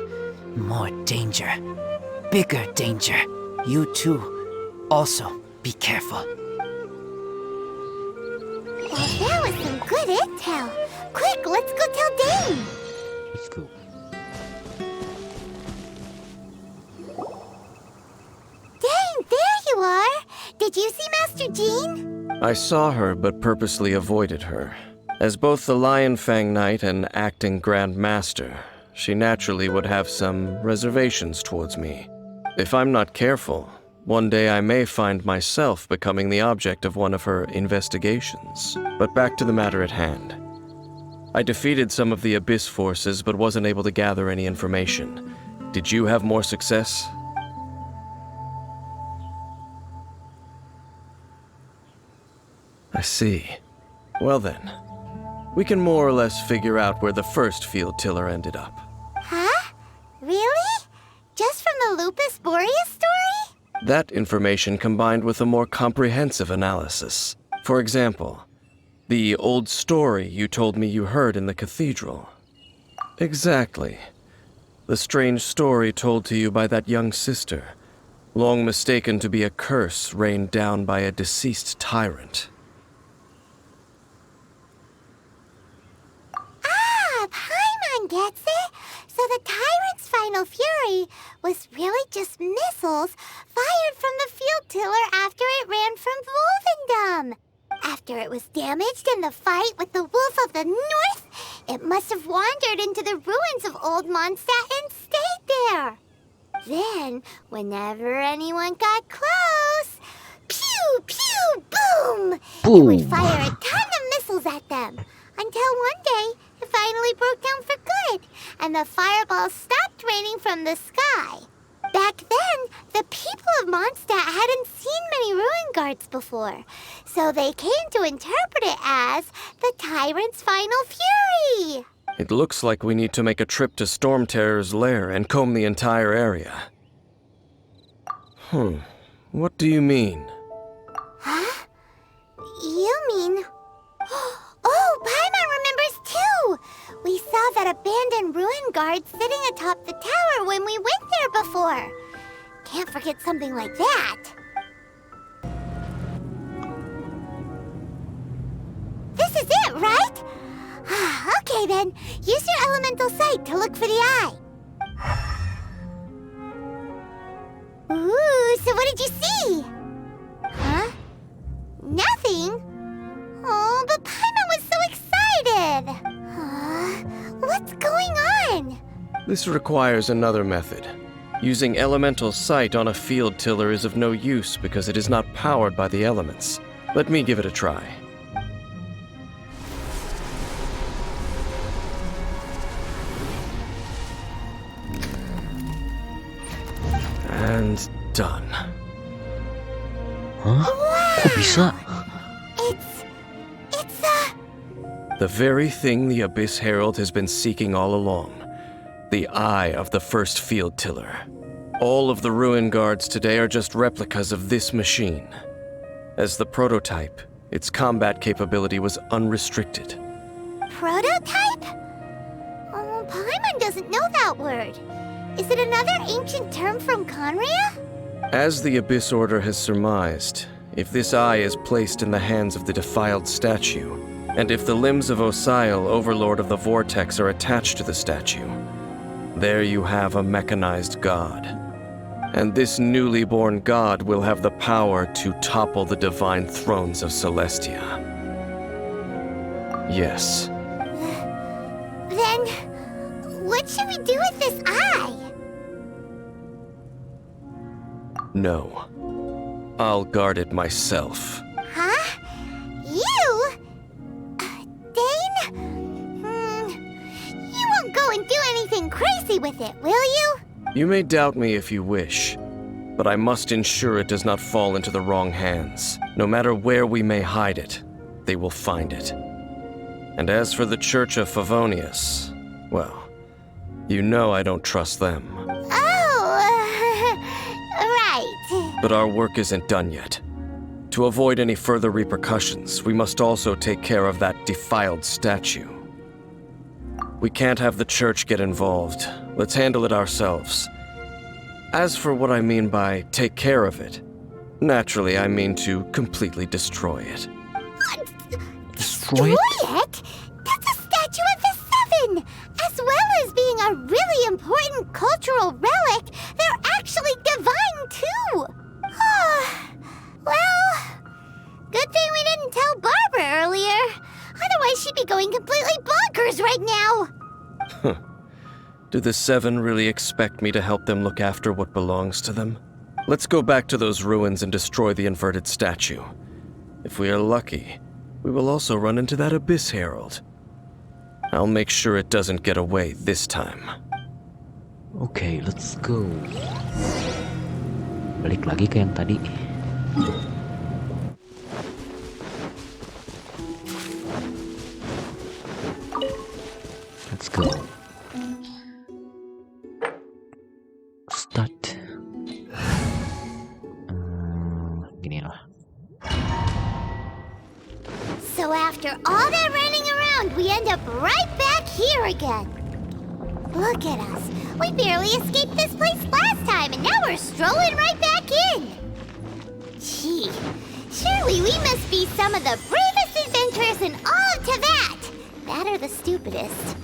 more danger. Bigger danger. You too. Also, be careful. Well, that was some good intel. Quick, let's go tell Dane. Let's go. Dane, there you are. Did you see Master Jean? I saw her, but purposely avoided her. As both the Lion Fang Knight and acting Grand Master, she naturally would have some reservations towards me. If I'm not careful, one day I may find myself becoming the object of one of her investigations. But back to the matter at hand. I defeated some of the Abyss forces, but wasn't able to gather any information. Did you have more success? I see. Well then, we can more or less figure out where the first field tiller ended up. Huh? Really? Just from the Lupus Boreas story? That information combined with a more comprehensive analysis. For example, the old story you told me you heard in the Cathedral. Exactly. The strange story told to you by that young sister, long mistaken to be a curse rained down by a deceased tyrant. Paimon gets it. So the tyrant's final fury was really just missiles fired from the field tiller after it ran from Wolvendom. After it was damaged in the fight with the Wolf of the North, it must have wandered into the ruins of Old Mondstadt and stayed there. Then, whenever anyone got close, pew, pew, boom! It would fire a ton of missiles at them. Until one day, it finally broke down for good, and the fireballs stopped raining from the sky. Back then, the people of Mondstadt hadn't seen many ruin guards before, so they came to interpret it as the tyrant's final fury. It looks like we need to make a trip to Storm Terror's lair and comb the entire area. What do you mean? Huh? You mean... Oh, Paimon remembers too! We saw that abandoned ruin guard sitting atop the tower when we went there before. Can't forget something like that. This is it, right? Okay then, use your elemental sight to look for the eye. Ooh, so what did you see? Huh? Nothing? Oh, but Paimon was so excited! What's going on? This requires another method. Using elemental sight on a field tiller is of no use because it is not powered by the elements. Let me give it a try. And done. Hah? Kok bisa? It's The very thing the Abyss Herald has been seeking all along. The eye of the first field tiller. All of the ruin guards today are just replicas of this machine. As the prototype, its combat capability was unrestricted. prototype? Oh, Paimon doesn't know that word. Is it another ancient term from Conria? As the Abyss Order has surmised, if this eye is placed in the hands of the defiled statue, and if the limbs of Osiel, Overlord of the Vortex, are attached to the statue, there you have a mechanized god. And this newly born god will have the power to topple the divine thrones of Celestia. Yes. Then, what should we do with this eye? No. I'll guard it myself. Huh? won't do anything crazy with it, will you? You may doubt me if you wish, but I must ensure it does not fall into the wrong hands. No matter where we may hide it, they will find it. And as for the Church of Favonius, well, you know I don't trust them. Oh, right. But our work isn't done yet. To avoid any further repercussions, we must also take care of that defiled statue. We can't have the church get involved. Let's handle it ourselves. As for what I mean by take care of it, naturally I mean to completely destroy it. Destroy it? It? That's a statue of the Seven! As well as being a really important cultural relic, they're actually divine too! Well, good thing we didn't tell Barbara earlier. Otherwise she'd be going completely bonkers right now! Do the Seven really expect me to help them look after what belongs to them? Let's go back to those ruins and destroy the inverted statue. If we are lucky, we will also run into that Abyss Herald. I'll make sure it doesn't get away this time. Okay, let's go. Balik lagi ke yang tadi. Let's go. Start. Gini lah. So after all that running around, we end up right back here again. Look at us. We barely escaped this place last time, and now we're strolling right back in. Gee, surely we must be some of the bravest adventurers in all of Teyvat. That or the stupidest.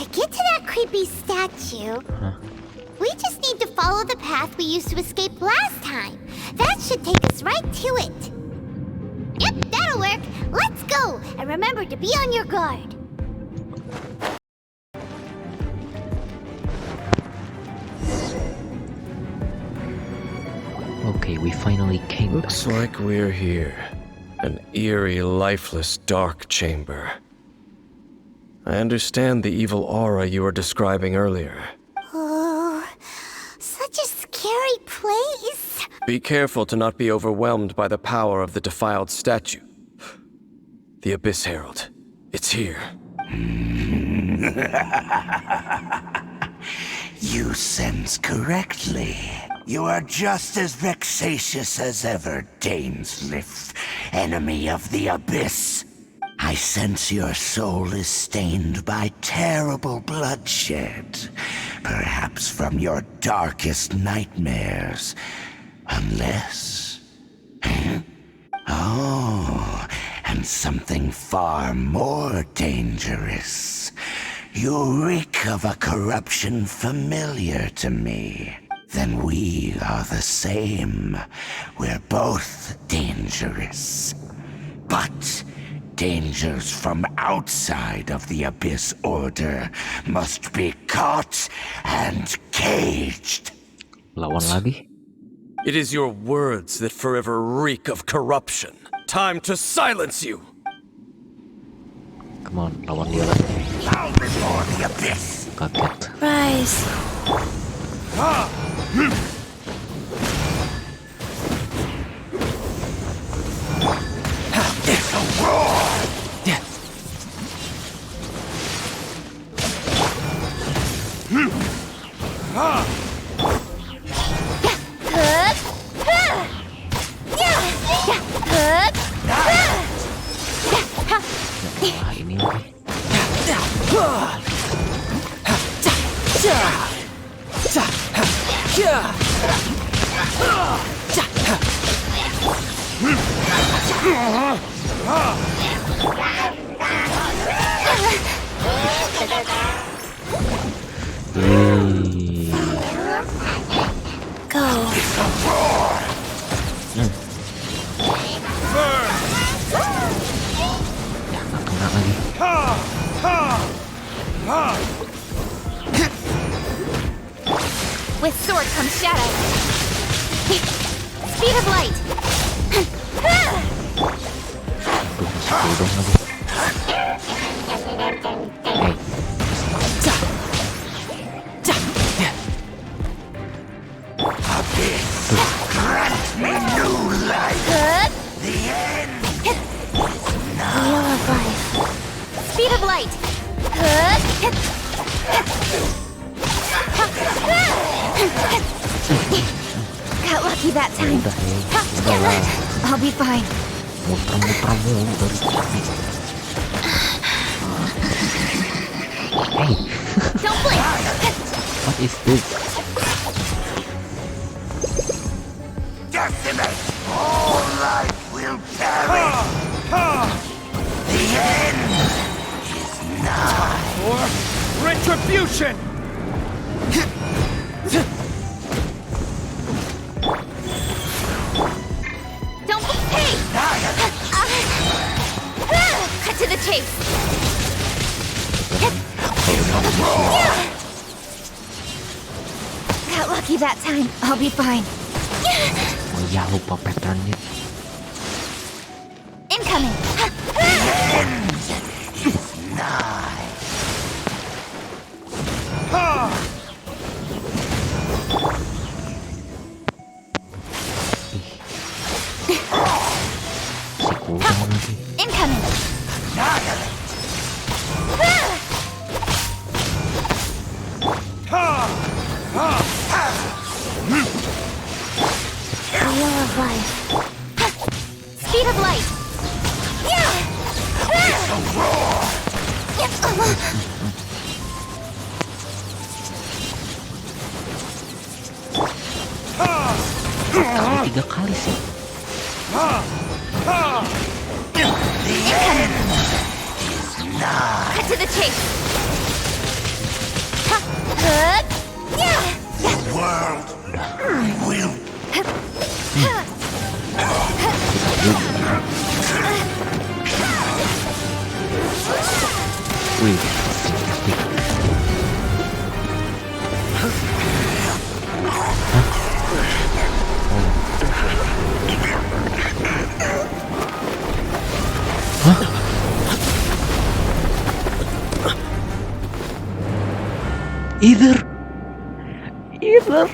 To get to that creepy statue, we just need to follow the path we used to escape last time. That should take us right to it. Yep, that'll work. Let's go, and remember to be on your guard. Okay, we finally came Looks back. like we're here. An eerie, lifeless, dark chamber. I understand the evil aura you were describing earlier. Oh, such a scary place. Be careful to not be overwhelmed by the power of the defiled statue. The Abyss Herald. It's here. You sense correctly. You are just as vexatious as ever, Dainsleif, enemy of the Abyss. I sense your soul is stained by terrible bloodshed, perhaps from your darkest nightmares. Unless... Oh, and something far more dangerous. You reek of a corruption familiar to me. Then we are the same. We're both dangerous. But dangers from outside of the Abyss Order must be caught and caged. Lawan lagi. It is your words that forever reek of corruption. Time to silence you! Come on, lawan dia lagi. Bow before the Abyss. Kaget. Rise. It's a roar! Wah, ini lagi. Go. Nggak kena lagi. With sword comes shadow. Speed of light. Tuh, masuk dulu dong lagi. Hey. Got lucky that time. Udah ya, udahlah. I'll be fine. Muter-muter mulu dari tadi. Hey, Don't blink. what is this? Decimate! All life will perish! The end is nigh! For retribution! Don't hey! Cut to the chase. Got lucky that time. I'll be fine. Oh ya, lupa patternnya. Incoming. Nigh! Si kurang lagi. Incoming. Wheel of life. Speed of light. Kali 3 kali sih. Cut to the chase. World will Wih, asik. Either.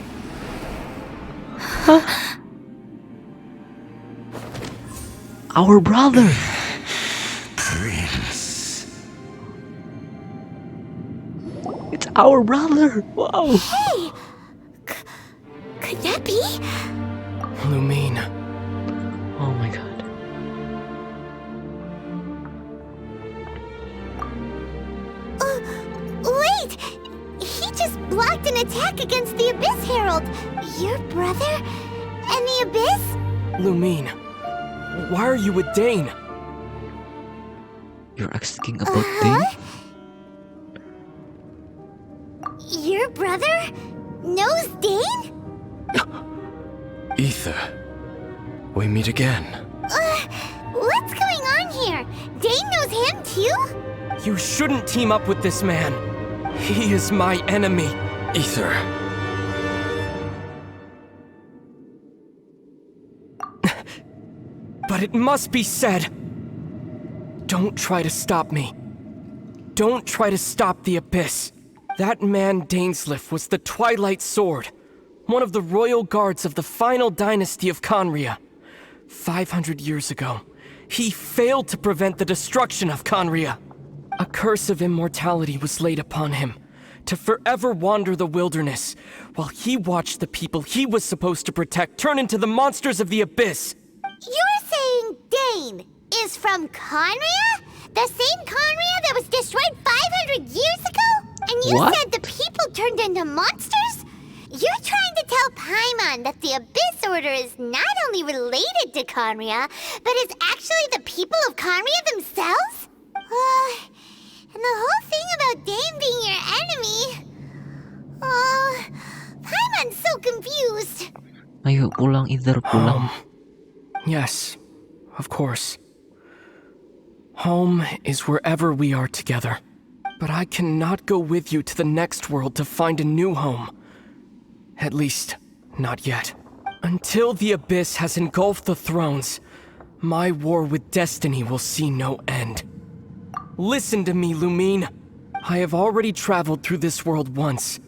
Huh? Our brother. Prince. It's our brother. Wow. Hey! Could that be? Lumine. Oh my god. Wait! He just blocked an attack against the Abyss Herald! Your brother? And the Abyss? Lumine. Why are you with Dane? You're asking about Dane? Your brother knows Dane? Aether. We meet again. What's going on here? Dane knows him too? You shouldn't team up with this man. He is my enemy. Aether. But it must be said. Don't try to stop me. Don't try to stop the Abyss. That man Dainsleif was the Twilight Sword, one of the royal guards of the final dynasty of Conria. 500 years ago, he failed to prevent the destruction of Conria. A curse of immortality was laid upon him, to forever wander the wilderness, while he watched the people he was supposed to protect turn into the monsters of the Abyss. You're saying Dane is from Conria? The same Conria that was destroyed 500 years ago? And you What? said the people turned into monsters? You're trying to tell Paimon that the Abyss Order is not only related to Conria, but is actually the people of Conria themselves? And the whole thing about Dane being your enemy... Paimon's so confused. Ayo pulang, Either pulang. Yes, of course. Home is wherever we are together. But I cannot go with you to the next world to find a new home. At least, not yet. Until the Abyss has engulfed the thrones, my war with destiny will see no end. Listen to me, Lumine. I have already traveled through this world once.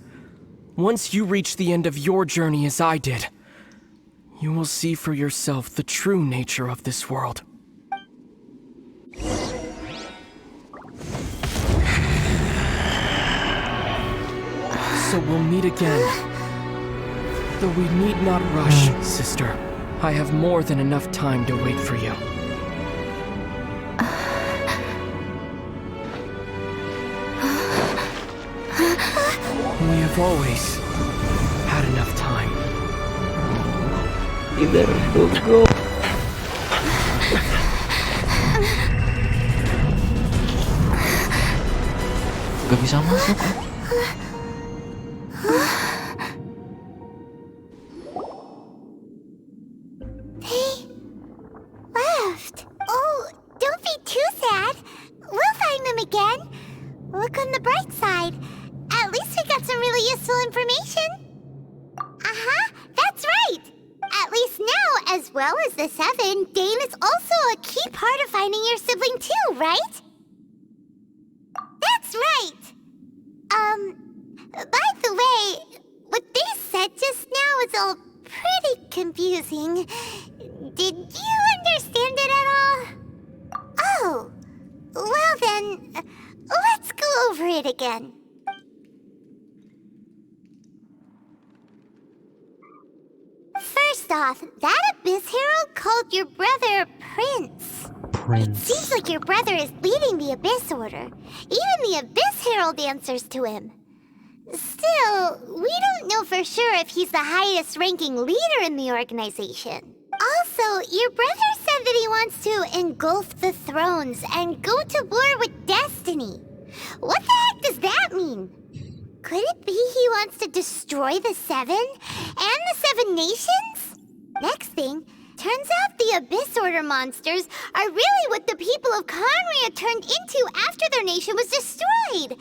Once you reach the end of your journey as I did, you will see for yourself the true nature of this world. So we'll meet again. Though we need not rush, sister. I have more than enough time to wait for you. We have always had enough time. Either don't go. Gak bisa masuk. They left. Oh, don't be too sad. We'll find them again. Look on the bright side. At least we got some really useful information. That's right. At least now, as well as the Seven, Dane is also a key part of finding your sibling too, right? That's right. By the way, what they said just now is all pretty confusing. Did you understand it at all? Oh, well then, let's go over it again. First off, that Abyss Herald called your brother Prince. Prince. Seems like your brother is leading the Abyss Order. Even the Abyss Herald answers to him. Still, we don't know for sure if he's the highest ranking leader in the organization. Also, your brother said that he wants to engulf the thrones and go to war with Destiny. What the heck does that mean? Could it be he wants to destroy the Seven and the Seven Nations? Next thing, turns out the Abyss Order monsters are really what the people of Conria turned into after their nation was destroyed.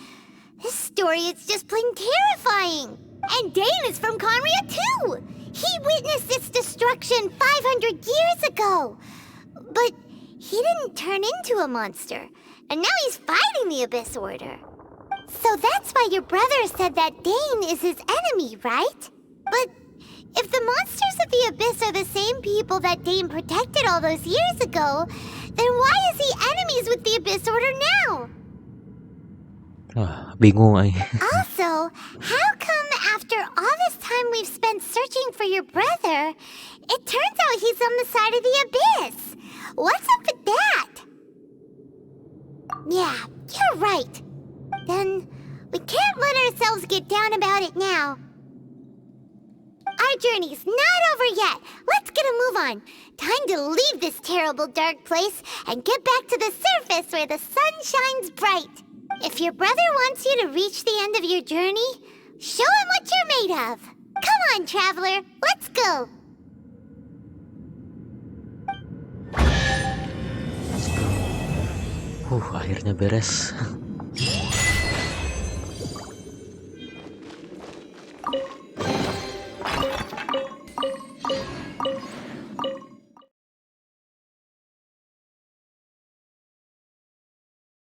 This story is just plain terrifying. And Dane is from Conria too. He witnessed its destruction 500 years ago. But he didn't turn into a monster. And now he's fighting the Abyss Order. So that's why your brother said that Dane is his enemy, right? But if the monsters of the Abyss are the same people that Dane protected all those years ago, then why is he enemies with the Abyss Order now? Bingung ay. Also, how come after all this time we've spent searching for your brother, it turns out he's on the side of the Abyss? What's up with that? Yeah, you're right. Then we can't let ourselves get down about it now. Our journey's not over yet. Let's get a move on. Time to leave this terrible dark place and get back to the surface where the sun shines bright. If your brother wants you to reach the end of your journey, show him what you're made of. Come on, traveler. Let's go. Akhirnya beres.